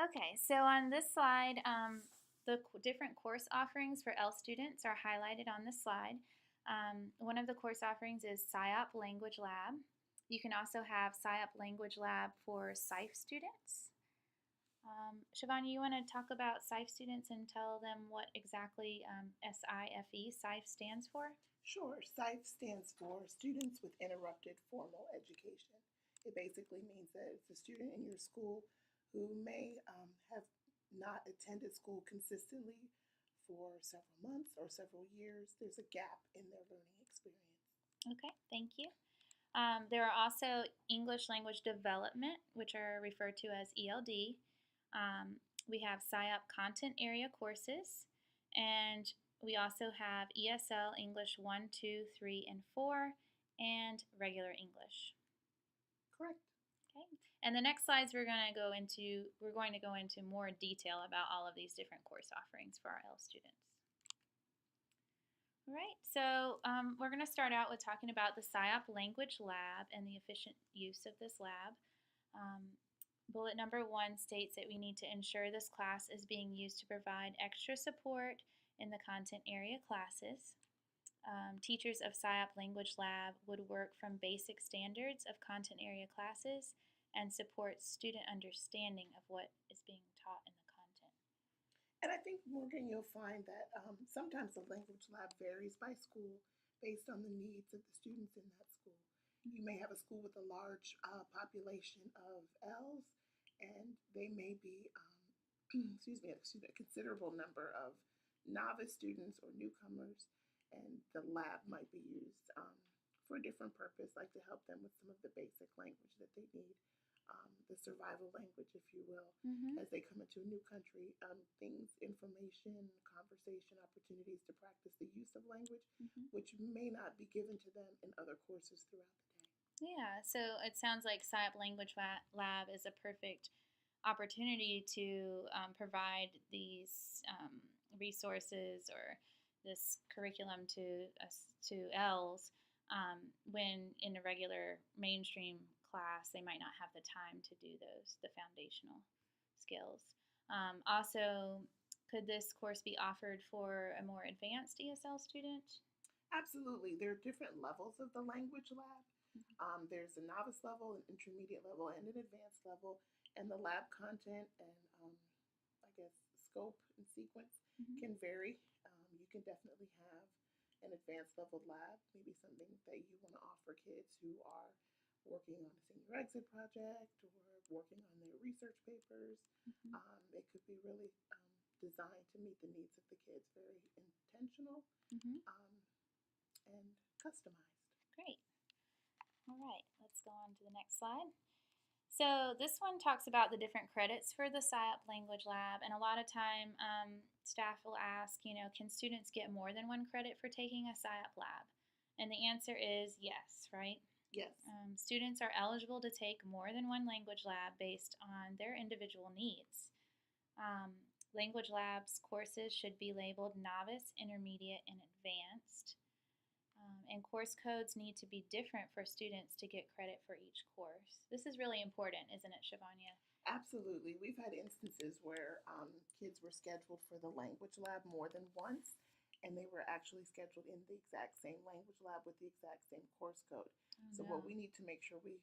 Okay, so on this slide, different course offerings for L students are highlighted on this slide. One of the course offerings is SciOp Language Lab. You can also have SciOp Language Lab for SIFE students. Shivani, you want to talk about SIFE students and tell them what exactly SIFE stands for? Sure. SIFE stands for Students with Interrupted Formal Education. It basically means that it's a student in your school who may have not attended school consistently for several months or several years. There's a gap in their learning experience. Okay, thank you. There are also English language development, which are referred to as ELD. Um, we have SciOp content area courses, and we also have ESL English 1, 2, 3, and 4, and regular English. Correct. Okay. And the next slides we're going to go into more detail about all of these different course offerings for our L students. All right, so we're going to start out with talking about the SciOp Language Lab and the efficient use of this lab. Bullet number 1 states that we need to ensure this class is being used to provide extra support in the content area classes. Teachers of SciOp Language Lab would work from basic standards of content area classes and support student understanding of what is being taught in the content. And I think, Morgan, you'll find that sometimes the language lab varies by school based on the needs of the students in that school. You may have a school with a large population of L's, and they may be, a considerable number of novice students or newcomers, and the lab might be used for a different purpose, like to help them with some of the basic language that they need, the survival language, if you will, as they come into a new country. Things, information, conversation, opportunities to practice the use of language, which may not be given to them in other courses throughout the day. Yeah, so it sounds like SciOp Language Lab is a perfect opportunity to provide these resources or this curriculum to us to L's when in a regular mainstream class they might not have the time to do the foundational skills. Also, could this course be offered for a more advanced ESL student? Absolutely. There are different levels of the language lab. There's a novice level, an intermediate level, and an advanced level. And the lab content and, I guess, scope and sequence can vary. You can definitely have an advanced level lab, maybe something that you want to offer kids who are working on a senior exit project or working on their research papers. It could be really designed to meet the needs of the kids, very intentional and customized. Great. All right, let's go on to the next slide. So this one talks about the different credits for the SciOp Language Lab, and a lot of time staff will ask, can students get more than 1 credit for taking a SciOp Lab? And the answer is yes, right? Yes. Students are eligible to take more than 1 language lab based on their individual needs. Language Labs courses should be labeled novice, intermediate, and advanced. And course codes need to be different for students to get credit for each course. This is really important, isn't it, Shivanya? Absolutely. We've had instances where kids were scheduled for the language lab more than once, and they were actually scheduled in the exact same language lab with the exact same course code. So what we need to make sure we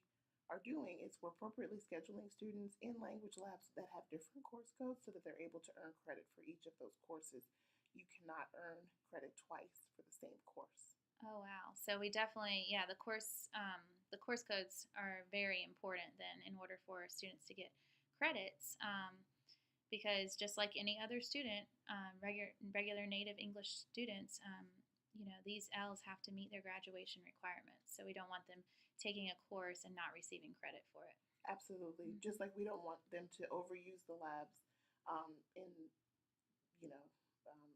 are doing is we're appropriately scheduling students in language labs that have different course codes so that they're able to earn credit for each of those courses. You cannot earn credit twice for the same course. Oh wow! So we definitely, the course codes are very important then in order for students to get credits, because just like any other student, regular native English students, these L's have to meet their graduation requirements. So we don't want them taking a course and not receiving credit for it. Absolutely. Just like we don't want them to overuse the labs in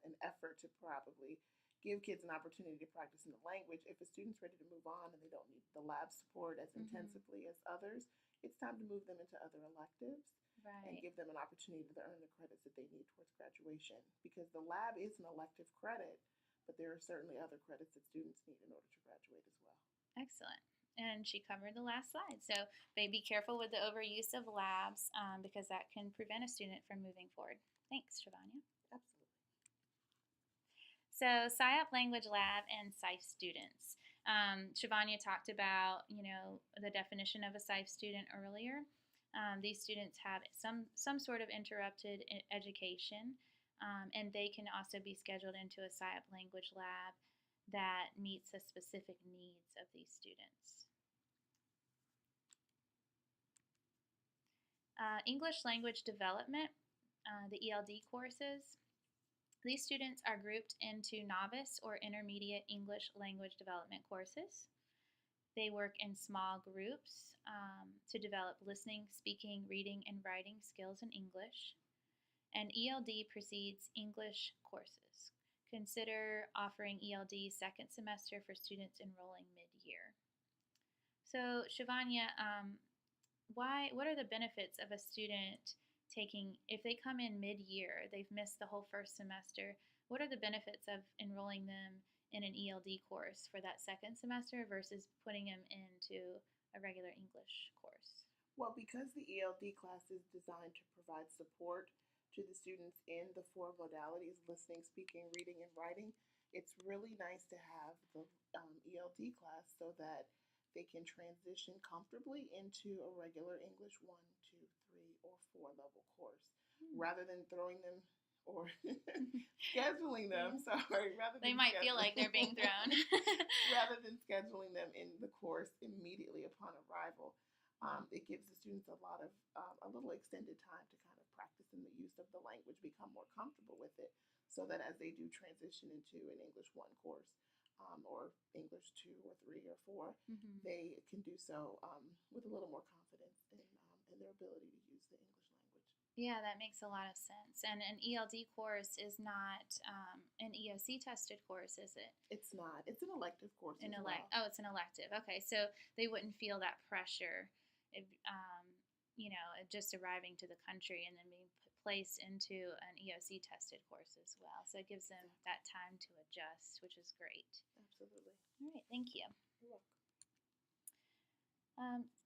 an effort to probably give kids an opportunity to practice in the language. If a student's ready to move on and they don't need the lab support as intensively as others, it's time to move them into other electives and give them an opportunity to earn the credits that they need towards graduation. Because the lab is an elective credit, but there are certainly other credits that students need in order to graduate as well. Excellent. and she covered the last slide. So be careful with the overuse of labs because that can prevent a student from moving forward. Thanks, Shivanya. Absolutely. So SciOp Language Lab and SIFE students. Shivanya talked about, the definition of a SIFE student earlier. These students have some sort of interrupted education, and they can also be scheduled into a SciOp Language Lab that meets the specific needs of these students. English language development, the ELD courses. These students are grouped into novice or intermediate English language development courses. They work in small groups to develop listening, speaking, reading, and writing skills in English. And ELD precedes English courses. Consider offering ELD second semester for students enrolling mid-year. So, Shivanya, what are the benefits of a student taking, if they come in mid-year, they've missed the whole first semester, what are the benefits of enrolling them in an ELD course for that second semester versus putting them into a regular English course? Well, because the ELD class is designed to provide support to the students in the 4 modalities, listening, speaking, reading, and writing, it's really nice to have the ELD class so that they can transition comfortably into a regular English 1, 2, 3, or 4 level course rather than throwing them or scheduling them. Sorry, rather than they might feel like they're being thrown. Rather than scheduling them in the course immediately upon arrival, it gives the students a little extended time to kind of practice in the use of the language, become more comfortable with it, so that as they do transition into an English 1 course or English 2 or 3 or 4, they can do so with a little more confidence in their ability to use the English language. Yeah, that makes a lot of sense. And an ELD course is not an EOC tested course, is it? It's not. It's an elective course. Oh, it's an elective. Okay, so they wouldn't feel that pressure, if, just arriving to the country and then being placed into an EOC tested course as well. So it gives them that time to adjust, which is great. Absolutely. All right, thank you. You're welcome.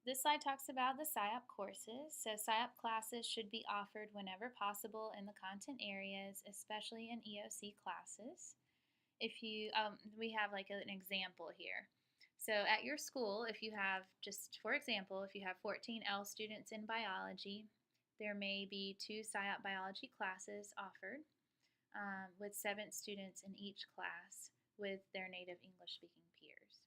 This slide talks about the SciOp courses. So SciOp classes should be offered whenever possible in the content areas, especially in EOC classes. If you, we have like an example here. So at your school, if you have, just for example, if you have 14 L students in biology, there may be 2 SciOp biology classes offered with 7 students in each class with their native English speaking peers.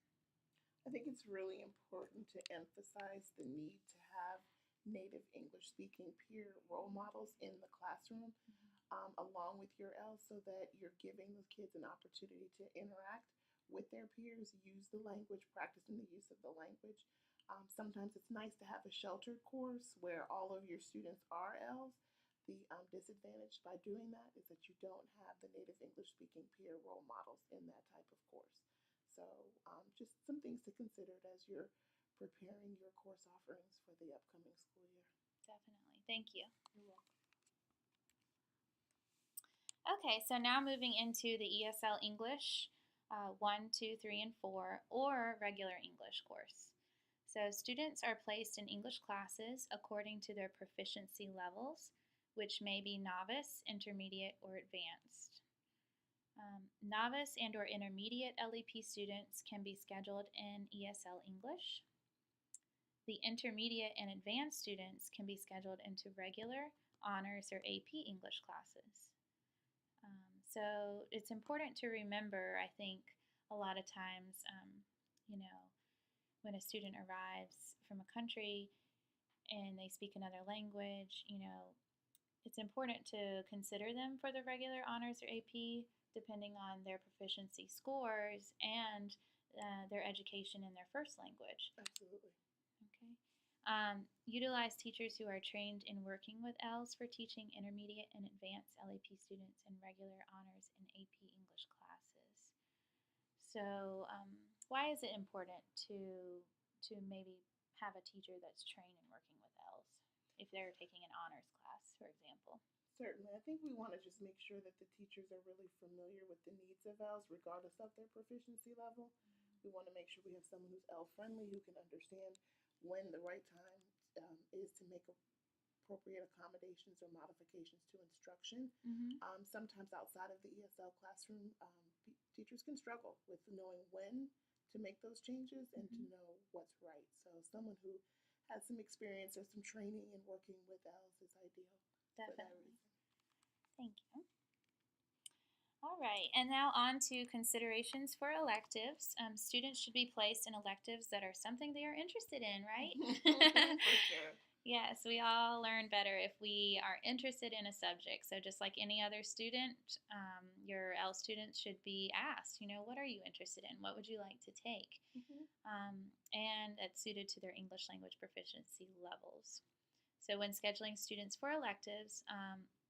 I think it's really important to emphasize the need to have native English speaking peer role models in the classroom along with your L, so that you're giving the kids an opportunity to interact with their peers, use the language, practice in the use of the language. Sometimes it's nice to have a sheltered course where all of your students are L's. The disadvantage by doing that is that you don't have the native English speaking peer role models in that type of course. So just some things to consider as you're preparing your course offerings for the upcoming school year. Definitely. Thank you. You're welcome. Okay, so now moving into the ESL English 1, 2, 3, and 4 or regular English course. So students are placed in English classes according to their proficiency levels, which may be novice, intermediate, or advanced. Novice and or intermediate LEP students can be scheduled in ESL English. The intermediate and advanced students can be scheduled into regular, honors, or AP English classes. So it's important to remember, I think, a lot of times, when a student arrives from a country and they speak another language, it's important to consider them for the regular honors or AP, depending on their proficiency scores and their education in their first language. Absolutely. Okay. Utilize teachers who are trained in working with L's for teaching intermediate and advanced LAP students in regular honors and AP English classes. So why is it important to maybe have a teacher that's trained in working with L's if they're taking an honors class, for example? Certainly. I think we want to just make sure that the teachers are really familiar with the needs of L's regardless of their proficiency level. We want to make sure we have someone who's L friendly, who can understand when the right time is to make appropriate accommodations or modifications to instruction. Mm-hmm. Sometimes outside of the ESL classroom, teachers can struggle with knowing when to make those changes and to Mm-hmm. know what's right. So someone who has some experience or some training in working with L's is ideal for that Definitely. reason. Thank you. All right, and now on to considerations for electives. Students should be placed in electives that are something they are interested in, right? For sure. Yes, we all learn better if we are interested in a subject. So, just like any other student, your L students should be asked, what are you interested in? What would you like to take? Mm-hmm. And it's suited to their English language proficiency levels. So, when scheduling students for electives,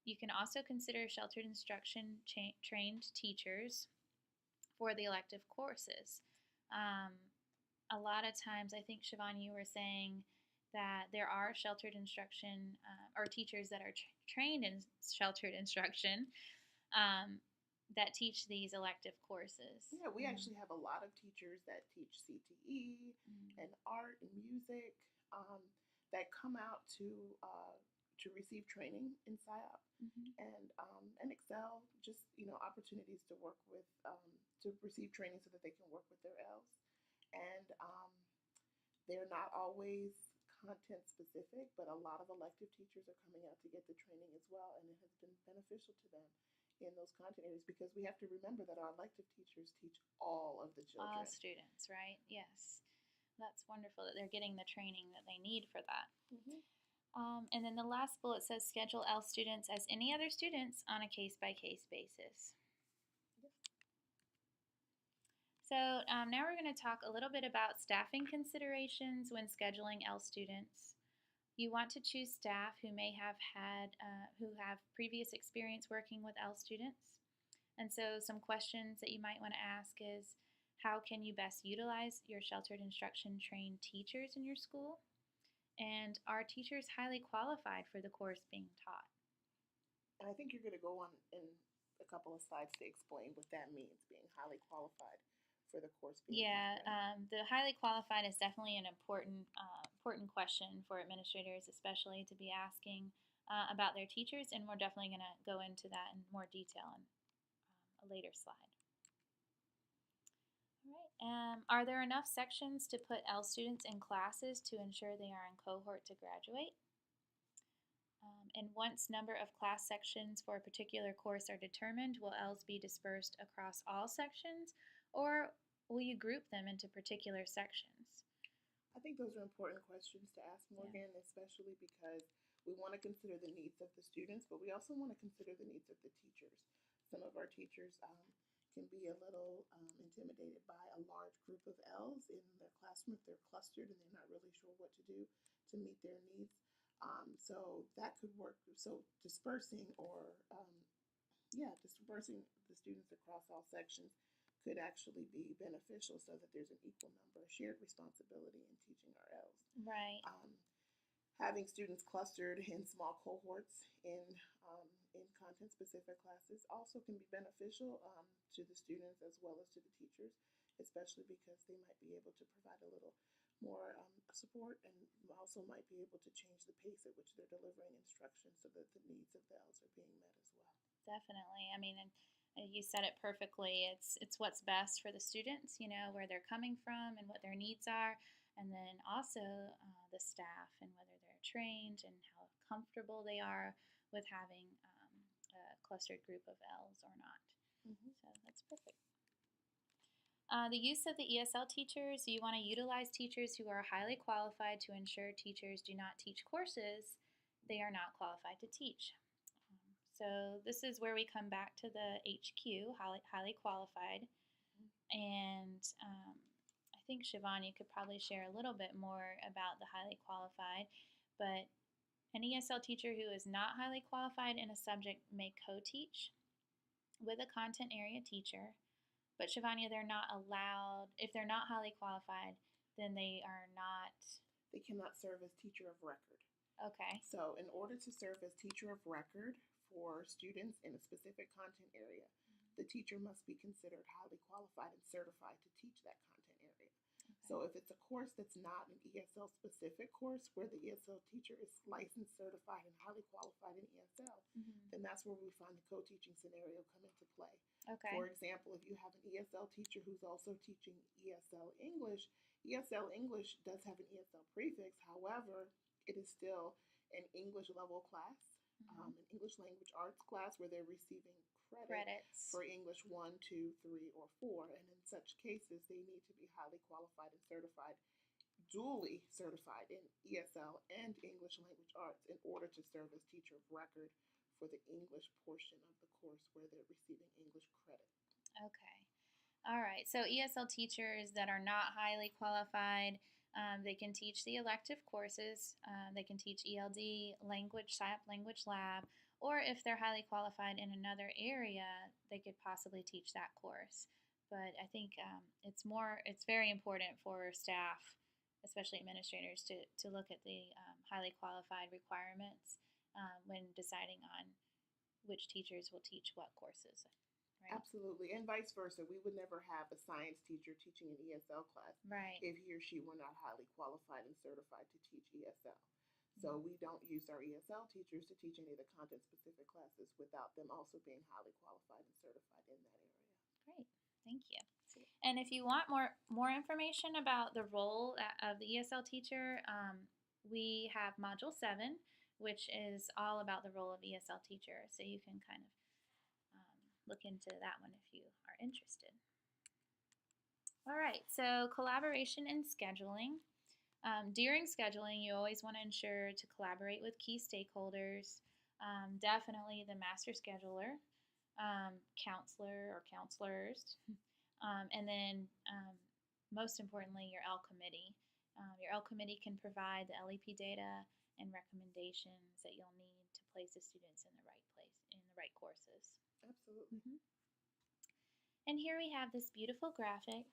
you can also consider sheltered instruction trained teachers for the elective courses. Um, a lot of times, I think, Siobhan, you were saying that there are sheltered instruction or teachers that are trained in sheltered instruction um, that teach these elective courses. Yeah, we actually have a lot of teachers that teach CTE Mm-hmm. and art and music um, that come out to receive training in PSYOP Mm-hmm. and Excel. Just opportunities to work with to receive training so that they can work with their L's. And they're not always content specific, but a lot of elective teachers are coming out to get the training as well, and it has been beneficial to them in those content areas because we have to remember that our elective teachers teach all of the All children. students, right? Yes. That's wonderful that they're getting the training that they need for that. Mm-hmm. And then the last bullet says schedule L students as any other students on a case by case basis. So now we're going to talk a little bit about staffing considerations when scheduling L students. You want to choose staff who may have who have previous experience working with L students. And so some questions that you might want to ask is, how can you best utilize your sheltered instruction trained teachers in your school? And are teachers highly qualified for the course being taught? And I think you're going to go on in a couple of slides to explain what that means, being highly qualified for the course being Yeah, taught. Right? the highly qualified is definitely an important question for administrators, especially to be asking about their teachers, and we're definitely going to go into that in more detail in a later slide. All right. Are there enough sections to put L students in classes to ensure they are in cohort to graduate? And once number of class sections for a particular course are determined, will Ls be dispersed across all sections, or will you group them into particular sections? I think those are important questions to ask, Morgan, especially because we want to consider the needs of the students, but we also want to consider the needs of the teachers. Some of our teachers can be a little intimidated by a large group of L's in their classroom if they're clustered and they're not really sure what to do to meet their needs. So that could work. So dispersing dispersing the students across all sections could actually be beneficial so that there's an equal number, shared responsibility in teaching our L's. Right. Having students clustered in small cohorts in content-specific classes also can be beneficial to the students as well as to the teachers, especially because they might be able to provide a little more support and also might be able to change the pace at which they're delivering instruction so that the needs of the L's are being met as well. Definitely. I mean, and you said it perfectly. It's what's best for the students, where they're coming from and what their needs are, and then also the staff and whether they're trained and how comfortable they are with having a clustered group of L's or not. Mm-hmm. So that's perfect. The use of the ESL teachers, you want to utilize teachers who are highly qualified to ensure teachers do not teach courses they are not qualified to teach. So this is where we come back to the HQ, highly qualified. And I think, Siobhan, you could probably share a little bit more about the highly qualified. But an ESL teacher who is not highly qualified in a subject may co-teach with a content area teacher. But Shivanya, they're not allowed, if they're not highly qualified, then they are not. They cannot serve as teacher of record. Okay. So in order to serve as teacher of record for students in a specific content area, the teacher must be considered highly qualified and certified to teach that content So if it's a course that's not an ESL specific course where the ESL teacher is licensed, certified, and highly qualified in ESL, Mm-hmm. then that's where we find the co-teaching scenario come into play. Okay. For example, if you have an ESL teacher who's also teaching ESL English does have an ESL prefix. However, it is still an English level class, Mm-hmm. an English language arts class where they're receiving credit Credits. for English 1, 2, 3, or 4. And in such cases, they need to be highly qualified and certified, duly certified in ESL and English language arts in order to serve as teacher of record for the English portion of the course where they're receiving English credit. Okay. All right. So ESL teachers that are not highly qualified, they can teach the elective courses. They can teach ELD, language, SciAp Language Lab, or if they're highly qualified in another area, they could possibly teach that course. But I think it's very important for staff, especially administrators, to look at the highly qualified requirements when deciding on which teachers will teach what courses. Right. Absolutely, and vice versa. We would never have a science teacher teaching an ESL class Right. if he or she were not highly qualified and certified to teach ESL. So we don't use our ESL teachers to teach any of the content-specific classes without them also being highly qualified and certified in that area. Great, thank you. And if you want more information about the role of the ESL teacher, we have Module 7, which is all about the role of ESL teacher. So you can kind of look into that one if you are interested. All right, so collaboration and scheduling. During scheduling, you always want to ensure to collaborate with key stakeholders, definitely the master scheduler, counselor or counselors, and then most importantly, your L committee. Your L committee can provide the LEP data and recommendations that you'll need to place the students in the right place, in the right courses. Absolutely. Mm-hmm. And here we have this beautiful graphic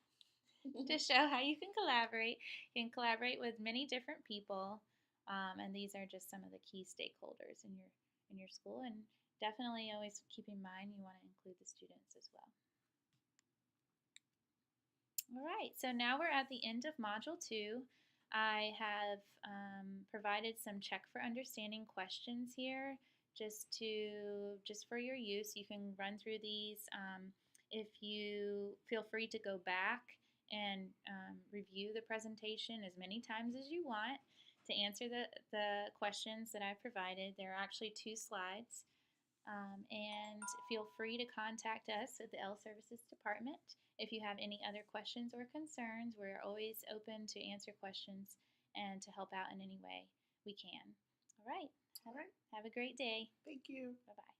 to show how you can collaborate. You can collaborate with many different people, and these are just some of the key stakeholders in your school. And definitely always keep in mind you want to include the students as well. All right, so now we're at the end of Module 2. I have provided some check for understanding questions here just for your use. You can run through these. If you feel free to go back and review the presentation as many times as you want to answer the questions that I've provided. There are actually 2 slides. And feel free to contact us at the L Services Department if you have any other questions or concerns. We're always open to answer questions and to help out in any way we can. All right. All right. Have a great day. Thank you. Bye-bye.